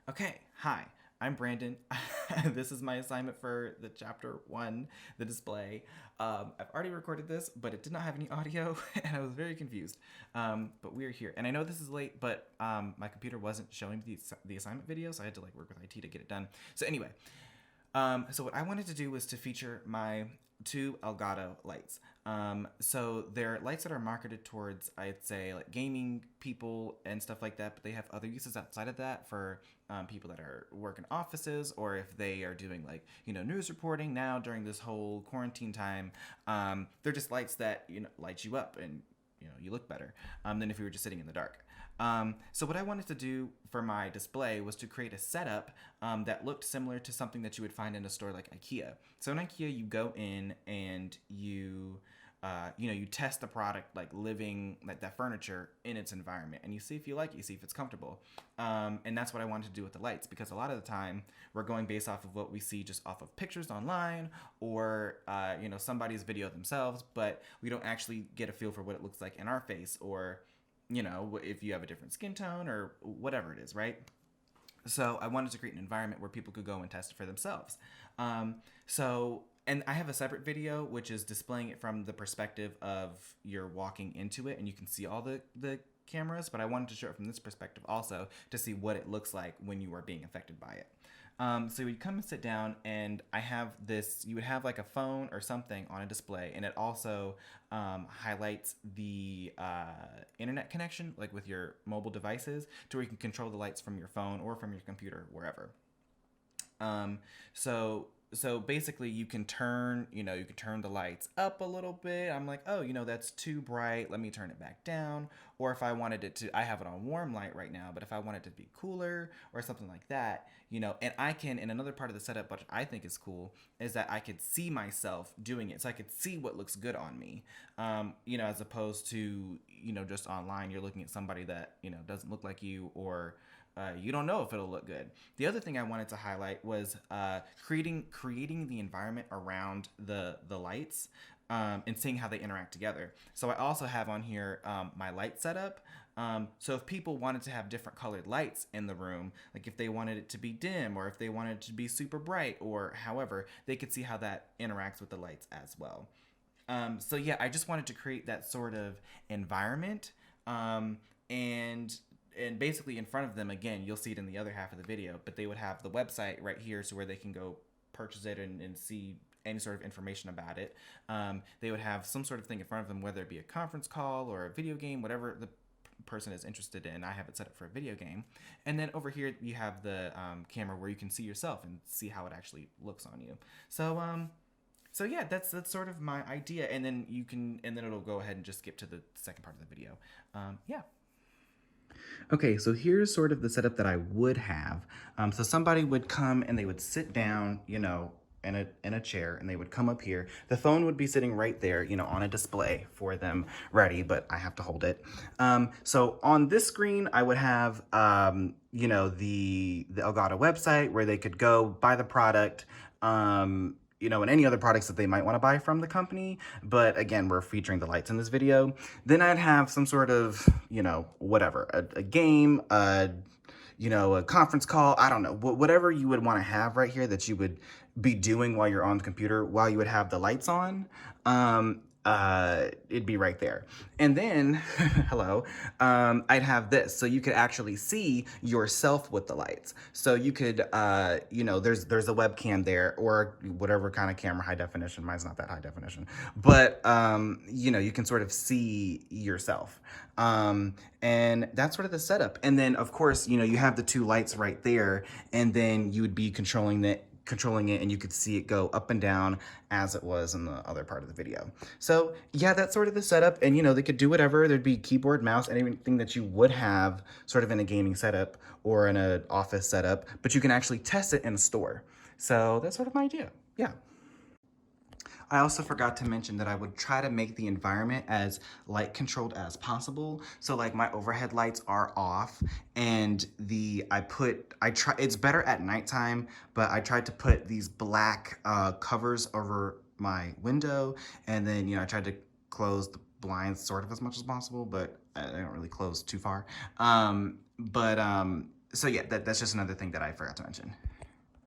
Okay, hi, I'm Brandon. This is my assignment for the chapter one, the display. I've already recorded this, but it did not have any audio, and I was very confused. But we're here, and I know this is late, but my computer wasn't showing the assignment video, so I had to like work with IT to get it done. So anyway, so what I wanted to do was to feature my two Elgato lights. So they're lights that are marketed towards, I'd say, like gaming people and stuff like that, but they have other uses outside of that for people that are working offices, or if they are doing like news reporting now during this whole quarantine time. They're just lights that light you up and you look better than if you were just sitting in the dark. So what I wanted to do for my display was to create a setup that looked similar to something that you would find in a store like IKEA. So in IKEA, you go in and you test the product, like living like that furniture in its environment, and you see if you like it, you see if it's comfortable. And that's what I wanted to do with the lights, because a lot of the time we're going based off of what we see just off of pictures online, or somebody's video themselves, but we don't actually get a feel for what it looks like in our face, or if you have a different skin tone or whatever it is, right? So I wanted to create an environment where people could go and test it for themselves. And I have a separate video which is displaying it from the perspective of you're walking into it, and you can see all the cameras, but I wanted to show it from this perspective also to see what it looks like when you are being affected by it. So you come and sit down, and I have this. You would have like a phone or something on a display, and it also highlights the internet connection, like with your mobile devices, to where you can control the lights from your phone or from your computer, wherever. Um, so so basically you can turn the lights up a little bit. I'm like, oh, that's too bright. Let me turn it back down. Or if I wanted it to, I have it on warm light right now, but if I wanted it to be cooler or something like that, and I can, in another part of the setup, which I think is cool, is that I could see myself doing it. So I could see what looks good on me, as opposed to, just online, you're looking at somebody that, doesn't look like you, or you don't know if it'll look good. The other thing I wanted to highlight was creating the environment around the lights, and seeing how they interact together. So I also have on here my light setup. So if people wanted to have different colored lights in the room, like if they wanted it to be dim, or if they wanted it to be super bright, or however, they could see how that interacts with the lights as well. So yeah, I just wanted to create that sort of environment, um, and basically in front of them, again, you'll see it in the other half of the video, but they would have the website right here, so where they can go purchase it and see any sort of information about it. They would have some sort of thing in front of them, whether it be a conference call or a video game, whatever the person is interested in. I have it set up for a video game. And then over here you have the camera where you can see yourself and see how it actually looks on you. So yeah, that's sort of my idea, and then it'll go ahead and just skip to the second part of the video. Yeah. Okay, so here's sort of the setup that I would have. So somebody would come and they would sit down, in a chair, and they would come up here. The phone would be sitting right there, on a display for them, ready, but I have to hold it. So on this screen, I would have, the Elgato website where they could go buy the product. And any other products that they might want to buy from the company. But again, we're featuring the lights in this video. Then I'd have some sort of, whatever, a game, a conference call, I don't know, whatever you would want to have right here that you would be doing while you're on the computer, while you would have the lights on. It'd be right there. And then, hello, I'd have this. So you could actually see yourself with the lights. So you could, there's a webcam there, or whatever kind of camera, high definition. Mine's not that high definition. But, you can sort of see yourself. And that's sort of the setup. And then, of course, you have the two lights right there, and then you would be controlling it, and you could see it go up and down as it was in the other part of the video. So yeah, that's sort of the setup, and they could do whatever. There'd be keyboard, mouse, anything that you would have sort of in a gaming setup or in an office setup, but you can actually test it in a store. So that's sort of my idea. Yeah. I also forgot to mention that I would try to make the environment as light controlled as possible. So like my overhead lights are off, and it's better at nighttime, but I tried to put these black covers over my window, and then, I tried to close the blinds sort of as much as possible, but I don't really close too far. So yeah, that's just another thing that I forgot to mention.